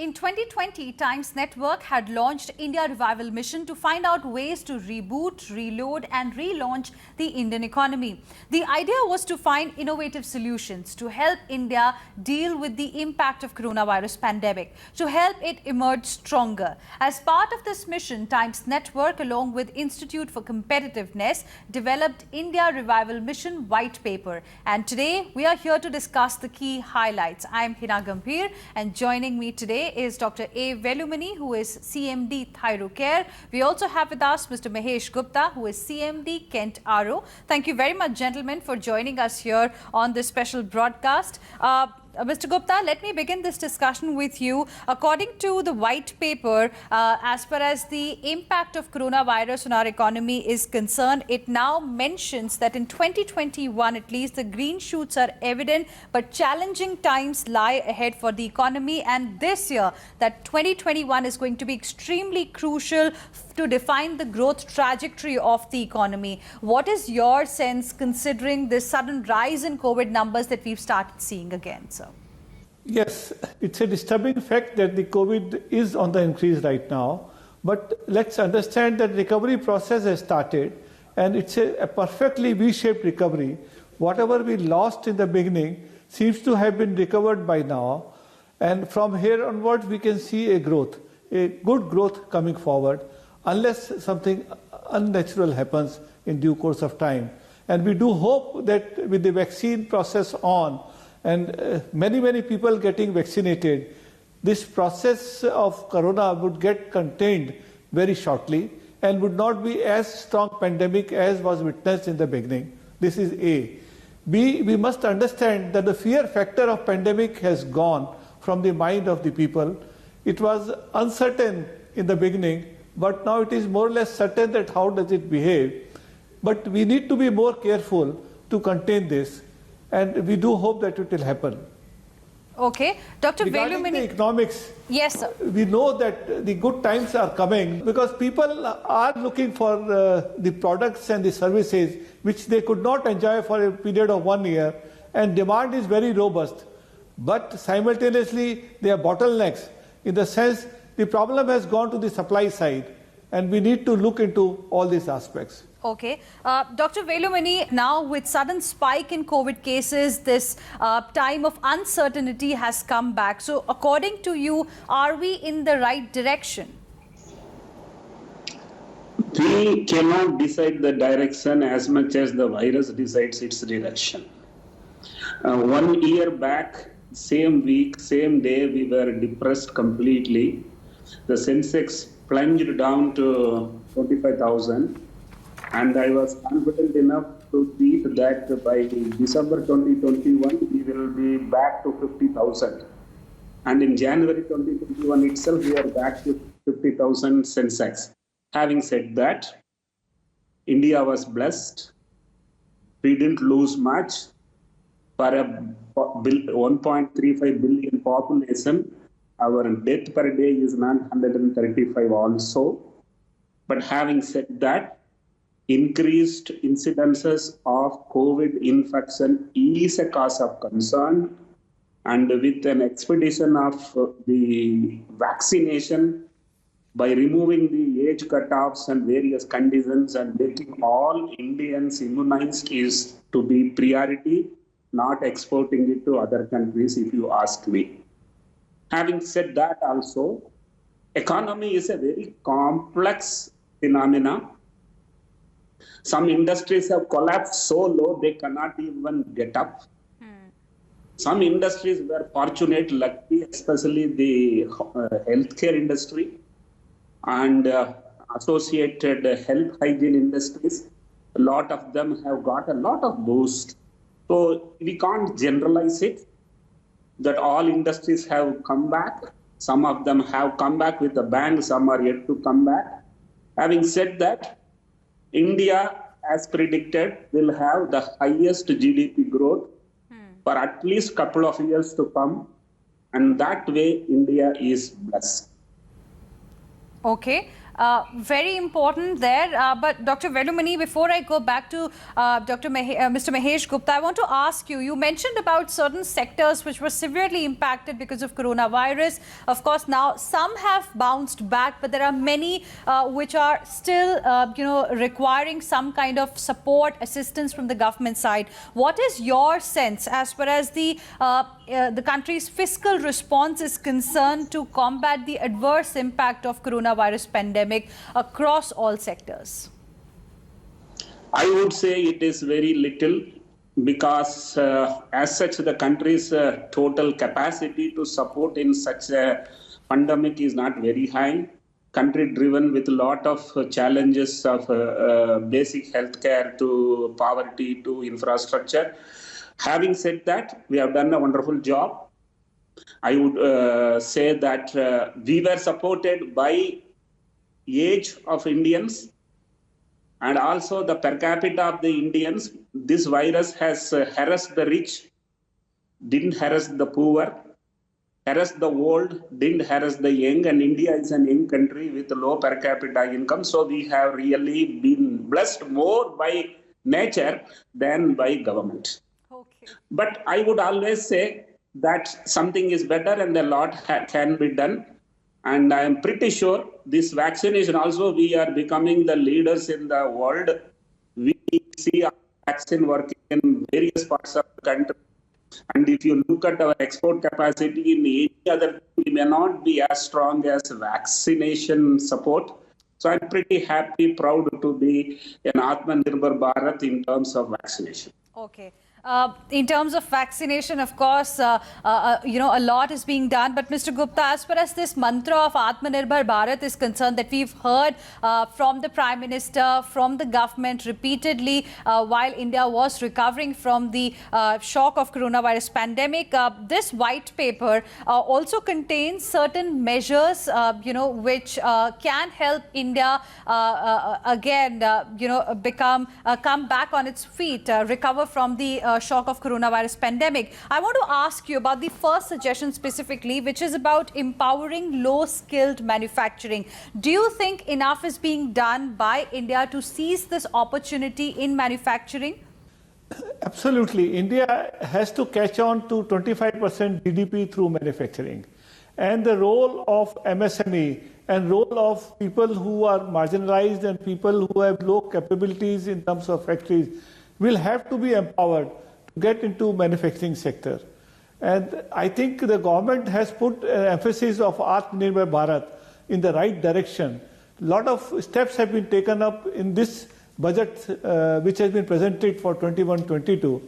In 2020, Times Network had launched India Revival Mission to find out ways to reboot, reload and relaunch the Indian economy. The idea was to find innovative solutions to help India deal with the impact of coronavirus pandemic, to help it emerge stronger. As part of this mission, Times Network along with Institute for Competitiveness developed India Revival Mission White Paper. And today we are here to discuss the key highlights. I am Hina Gambhir and joining me today is Dr. A. Velumani, who is CMD Thyrocare. We also have with us Mr. Mahesh Gupta, who is CMD Kent RO. Thank you very much, gentlemen, for joining us here on this special broadcast. Mr. Gupta, let me begin this discussion with you. According to the white paper, as far as the impact of coronavirus on our economy is concerned, it now mentions that in 2021, at least, the green shoots are evident, but challenging times lie ahead for the economy. And this year, that 2021 is going to be extremely crucial to define the growth trajectory of the economy. What is your sense considering this sudden rise in COVID numbers that we've started seeing again, sir? Yes, it's a disturbing fact that the COVID is on the increase right now. But let's understand that recovery process has started and it's a perfectly V-shaped recovery. Whatever we lost in the beginning seems to have been recovered by now. And from here onwards, we can see a growth, a good growth coming forward, unless something unnatural happens in due course of time. And we do hope that with the vaccine process on and many people getting vaccinated, this process of corona would get contained very shortly and would not be as strong pandemic as was witnessed in the beginning. This is A. B, we must understand that the fear factor of pandemic has gone from the mind of the people. It was uncertain in the beginning, but now it is more or less certain that how does it behave. But we need to be more careful to contain this, and we do hope that it will happen. Okay. Dr. Regarding Velumani. the economics, yes, sir. We know that the good times are coming because people are looking for the products and the services which they could not enjoy for a period of 1 year, and demand is very robust. But simultaneously, there are bottlenecks in the sense the problem has gone to the supply side, and we need to look into all these aspects. Okay. Dr. Velumani, now with sudden spike in COVID cases, this time of uncertainty has come back. So according to you, are we in the right direction? We cannot decide the direction as much as the virus decides its direction. 1 year back, same week, same day, we were depressed completely. The Sensex plunged down to 25,000. And I was confident enough to think that by December 2021, we will be back to 50,000. And in January 2021 itself, we are back to 50,000 Sensex. Having said that, India was blessed. We didn't lose much. For a 1.35 billion population, our death per day is not 135 also. But having said that, increased incidences of COVID infection is a cause of concern, and with an expedition of the vaccination, by removing the age cutoffs and various conditions and making all Indians immunized is to be priority, not exporting it to other countries, if you ask me. Having said that also, economy is a very complex phenomena. Some industries have collapsed so low they cannot even get up. Some industries were fortunate, lucky, especially the healthcare industry and associated health hygiene industries. A lot of them have got a lot of boost. So we can't generalize it that all industries have come back. Some of them have come back with a bang, some are yet to come back. Having said that, India, as predicted, will have the highest GDP growth for at least a couple of years to come. And that way, India is blessed. Okay. Very important there. But Dr. Velumani, before I go back to Mr. Mahesh Gupta, I want to ask you, you mentioned about certain sectors which were severely impacted because of coronavirus. Of course, now some have bounced back, but there are many which are still, requiring some kind of support, assistance from the government side. What is your sense as far as the country's fiscal response is concerned to combat the adverse impact of coronavirus pandemic across all sectors? I would say it is very little because as such the country's total capacity to support in such a pandemic is not very high. Country driven with a lot of challenges of basic healthcare to poverty to infrastructure. Having said that, we have done a wonderful job. I would say that we were supported by age of Indians and also the per capita of the Indians. This virus has harassed the rich, didn't harass the poor, harassed the old, didn't harass the young, and India is an young country with low per capita income. So we have really been blessed more by nature than by government. Okay. But I would always say that something is better and a lot can be done. And I am pretty sure this vaccination also, we are becoming the leaders in the world. We see our vaccine working in various parts of the country. And if you look at our export capacity in any other, we may not be as strong as vaccination support. So I'm pretty happy, proud to be an Atmanirbhar Bharat in terms of vaccination. Okay. In terms of vaccination, of course, a lot is being done. But Mr. Gupta, as far as this mantra of Atmanirbhar Bharat is concerned, that we've heard from the Prime Minister, from the government repeatedly while India was recovering from the shock of coronavirus pandemic, this white paper also contains certain measures, which can help India again, come back on its feet, recover from the shock of coronavirus pandemic. I want to ask you about the first suggestion specifically, which is about empowering low-skilled manufacturing. Do you think enough is being done by India to seize this opportunity in manufacturing? Absolutely. India has to catch on to 25% GDP through manufacturing. And the role of MSME and role of people who are marginalized and people who have low capabilities in terms of factories will have to be empowered to get into manufacturing sector. And I think the government has put emphasis of Atmanirbhar Bharat in the right direction. A lot of steps have been taken up in this budget which has been presented for 21-22.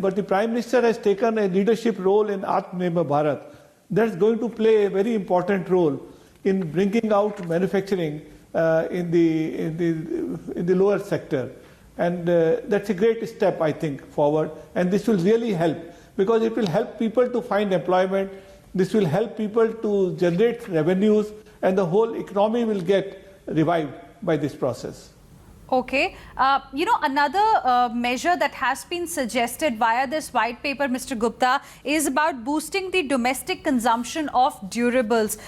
But the Prime Minister has taken a leadership role in Atmanirbhar Bharat. That's going to play a very important role in bringing out manufacturing in the lower sector. And that's a great step, I think, forward. And this will really help because it will help people to find employment. This will help people to generate revenues and the whole economy will get revived by this process. Okay. Another measure that has been suggested via this white paper, Mr. Gupta, is about boosting the domestic consumption of durables.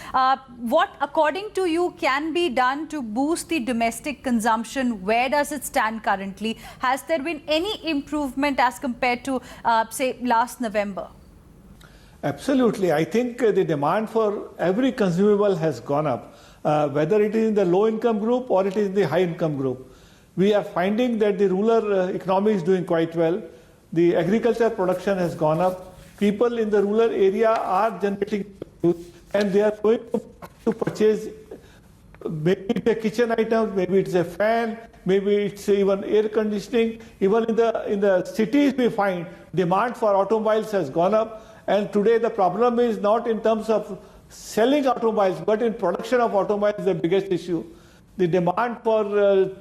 What, according to you, can be done to boost the domestic consumption? Where does it stand currently? Has there been any improvement as compared to, say, last November? Absolutely. I think the demand for every consumable has gone up, whether it is in the low-income group or it is in the high-income group. We are finding that the rural economy is doing quite well. The agriculture production has gone up. People in the rural area are generating food and they are going to purchase maybe it's a kitchen item, maybe it's a fan, maybe it's even air conditioning. Even in the cities we find demand for automobiles has gone up. And today the problem is not in terms of selling automobiles, but in production of automobiles is the biggest issue. The demand for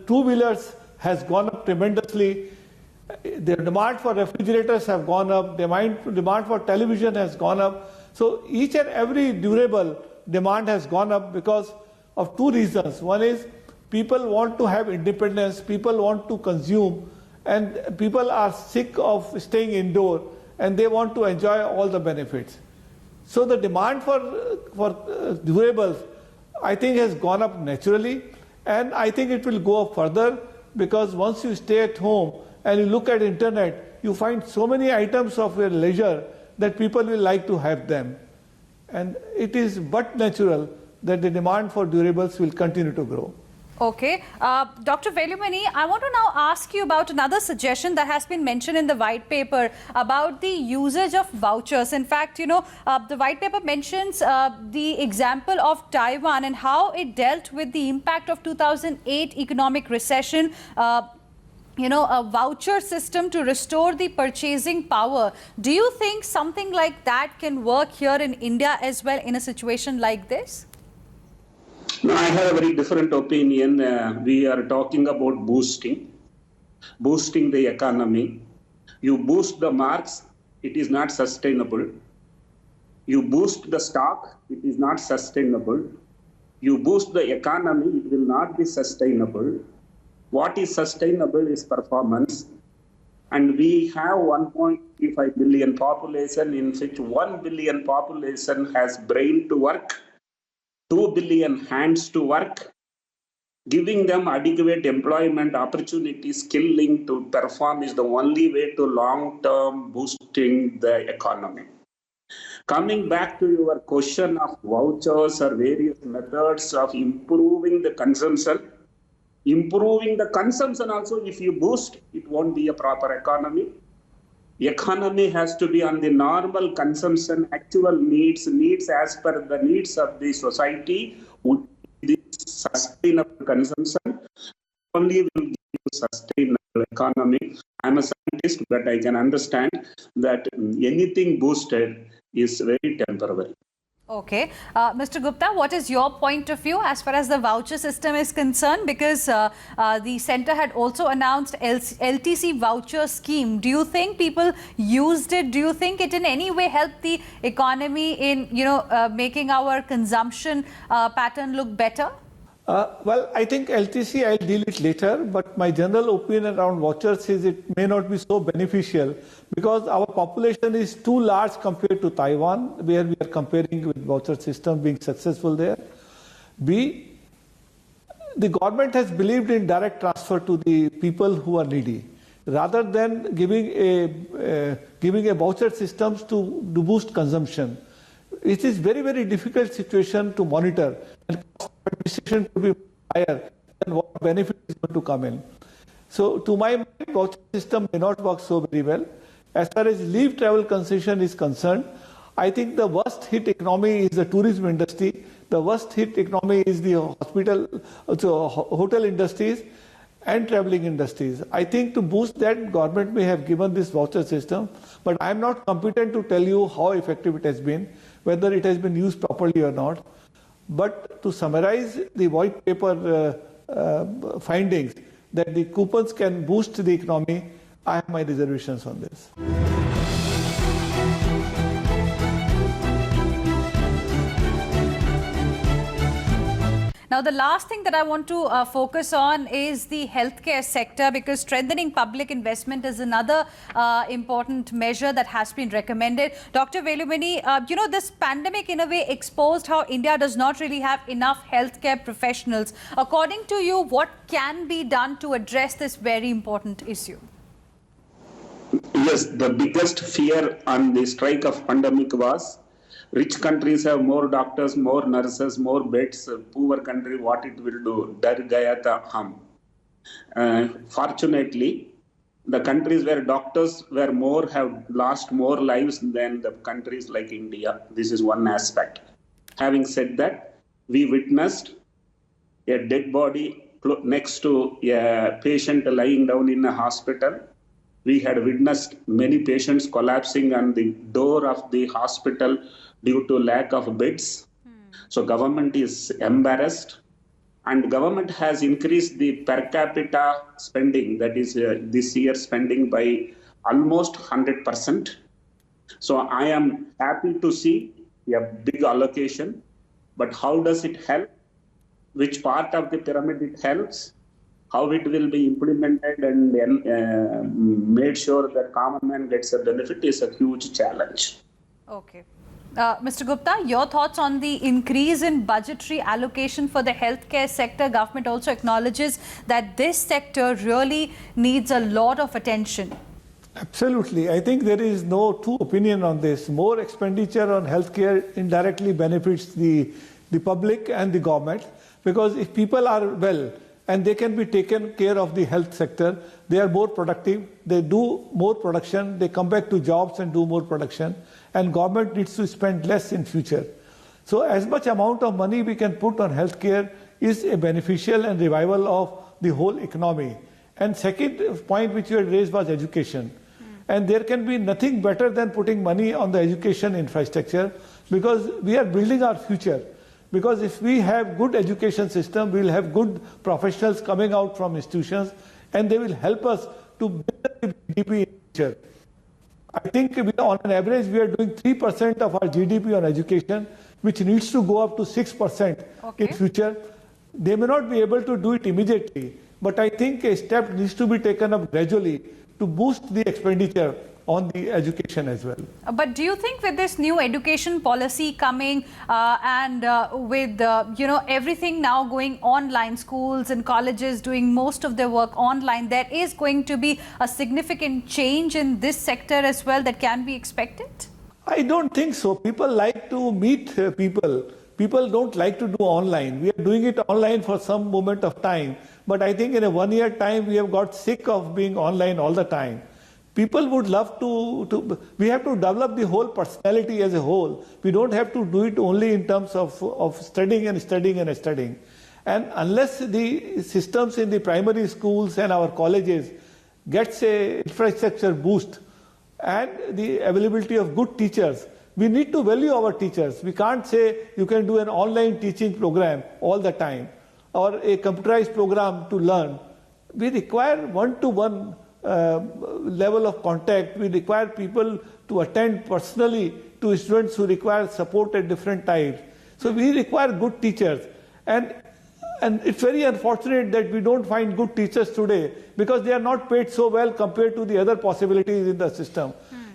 two-wheelers has gone up tremendously. The demand for refrigerators have gone up. Demand for television has gone up. So each and every durable demand has gone up because of two reasons. One is people want to have independence, people want to consume, and people are sick of staying indoor and they want to enjoy all the benefits. So the demand for durables I think has gone up naturally, and I think it will go up further, because once you stay at home and you look at internet, you find so many items of your leisure that people will like to have them. And it is but natural that the demand for durables will continue to grow. Okay. Dr. Velumani, I want to now ask you about another suggestion that has been mentioned in the white paper about the usage of vouchers. In fact, the white paper mentions the example of Taiwan and how it dealt with the impact of 2008 economic recession. A voucher system to restore the purchasing power. Do you think something like that can work here in India as well in a situation like this? No, I have a very different opinion. We are talking about boosting the economy. You boost the marks, it is not sustainable. You boost the stock, it is not sustainable. You boost the economy, it will not be sustainable. What is sustainable is performance. And we have 1.35 billion population, in which 1 billion population has brain to work, 2 billion hands to work. Giving them adequate employment opportunities, skilling to perform is the only way to long-term boosting the economy. Coming back to your question of vouchers or various methods of improving the consumption also, if you boost, it won't be a proper economy. Economy has to be on the normal consumption, actual needs as per the needs of the society, would be sustainable consumption. Only will give you sustainable economy. I'm a scientist, but I can understand that anything boosted is very temporary. Okay. Mr. Gupta, what is your point of view as far as the voucher system is concerned? Because the centre had also announced LTC voucher scheme. Do you think people used it? Do you think it in any way helped the economy in, making our consumption pattern look better? Well, I think LTC, I'll deal it later, but my general opinion around vouchers is it may not be so beneficial because our population is too large compared to Taiwan, where we are comparing with voucher system being successful there. B, the government has believed in direct transfer to the people who are needy, rather than giving a voucher systems to boost consumption. It is very, very difficult situation to monitor, and decision to be higher than what benefit is going to come in. So to my mind, voucher system may not work so very well. As far as leave travel concession is concerned, I think the worst hit economy is the tourism industry. The worst hit economy is the hotel industries and traveling industries. I think to boost that, government may have given this voucher system, but I am not competent to tell you how effective it has been, whether it has been used properly or not. But to summarize the white paper findings that the coupons can boost the economy, I have my reservations on this. Now, the last thing that I want to focus on is the healthcare sector, because strengthening public investment is another important measure that has been recommended. Dr. Velumani, this pandemic in a way exposed how India does not really have enough healthcare professionals. According to you, what can be done to address this very important issue? Yes, the biggest fear on the strike of pandemic was rich countries have more doctors, more nurses, more beds. Poor country, what it will do? Dar gaya tha hum. Fortunately, the countries where doctors were more have lost more lives than the countries like India. This is one aspect. Having said that, we witnessed a dead body next to a patient lying down in a hospital. We had witnessed many patients collapsing on the door of the hospital due to lack of beds. So government is embarrassed, and government has increased the per capita spending, that is this year spending by almost 100%. So I am happy to see a big allocation, but how does it help? Which part of the pyramid it helps? How it will be implemented and made sure that common man gets a benefit is a huge challenge. Okay. Mr. Gupta, your thoughts on the increase in budgetary allocation for the healthcare sector? Government also acknowledges that this sector really needs a lot of attention. Absolutely. I think there is no two opinion on this. More expenditure on healthcare indirectly benefits the public and the government, because if people are well and they can be taken care of the health sector, they are more productive, they do more production, they come back to jobs and do more production, and government needs to spend less in future. So as much amount of money we can put on healthcare is a beneficial and revival of the whole economy. And second point which you had raised was education. And there can be nothing better than putting money on the education infrastructure, because we are building our future. Because if we have good education system, we will have good professionals coming out from institutions, and they will help us to build GDP in future. I think on an average we are doing 3% of our GDP on education, which needs to go up to 6% in future. They may not be able to do it immediately, but I think a step needs to be taken up gradually to boost the expenditure on the education as well. But do you think with this new education policy coming and with everything now going online, schools and colleges doing most of their work online, there is going to be a significant change in this sector as well that can be expected? I don't think so. People like to meet people. People don't like to do online. We are doing it online for some moment of time. But I think in a 1 year time, we have got sick of being online all the time. People would love we have to develop the whole personality as a whole. We don't have to do it only in terms of studying and studying and studying. And unless the systems in the primary schools and our colleges gets a infrastructure boost and the availability of good teachers, we need to value our teachers. We can't say you can do an online teaching program all the time or a computerized program to learn. We require one-to-one level of contact. We require people to attend personally to students who require support at different times. So we require good teachers. And it's very unfortunate that we don't find good teachers today, because they are not paid so well compared to the other possibilities in the system.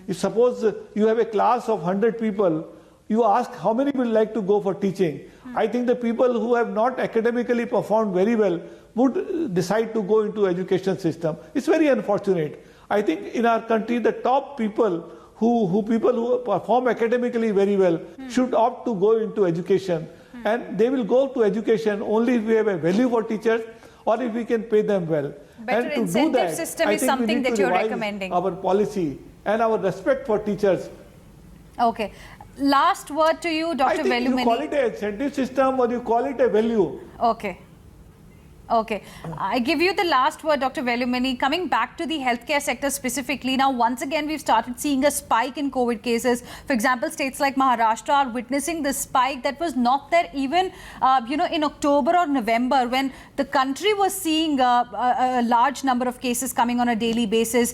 If suppose you have a class of 100 people, you ask how many will like to go for teaching. I think the people who have not academically performed very well would decide to go into education system. It's very unfortunate. I think in our country, the top people who perform academically very well should opt to go into education. And they will go to education only if we have a value for teachers or if we can pay them well. Better and to incentive do that, system I is think something we need that to you're revise recommending. Our policy and our respect for teachers. Okay. Last word to you, Dr. Velumani. I think you call it a incentive system or you call it a value. Okay. Okay. I give you the last word, Dr. Velumani. Coming back to the healthcare sector specifically, now once again we've started seeing a spike in COVID cases. For example, states like Maharashtra are witnessing this spike that was not there even in October or November, when the country was seeing a large number of cases coming on a daily basis.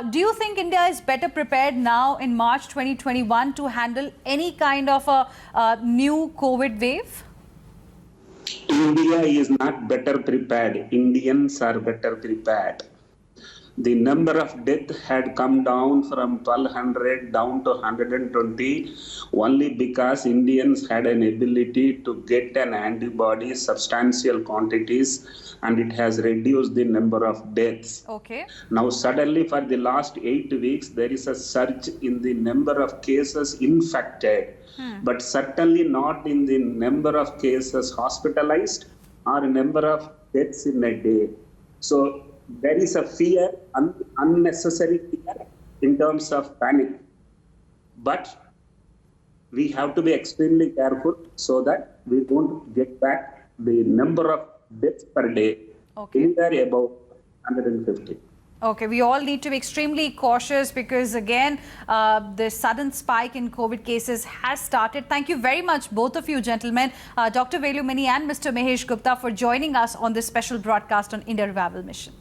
Do you think India is better prepared now in March 2021 to handle any kind of a new COVID wave? India is not better prepared. Indians are better prepared. The number of deaths had come down from 1200 down to 120 only because Indians had an ability to get an antibody, substantial quantities, and it has reduced the number of deaths. Okay. Now suddenly for the last 8 weeks, there is a surge in the number of cases infected. But certainly not in the number of cases hospitalized or number of deaths in a day. So there is a fear, unnecessary fear in terms of panic. But we have to be extremely careful so that we don't get back the number of deaths per day anywhere above 150. Okay, we all need to be extremely cautious because again, the sudden spike in COVID cases has started. Thank you very much, both of you gentlemen, Dr. Velumani and Mr. Mahesh Gupta, for joining us on this special broadcast on India Revival Mission.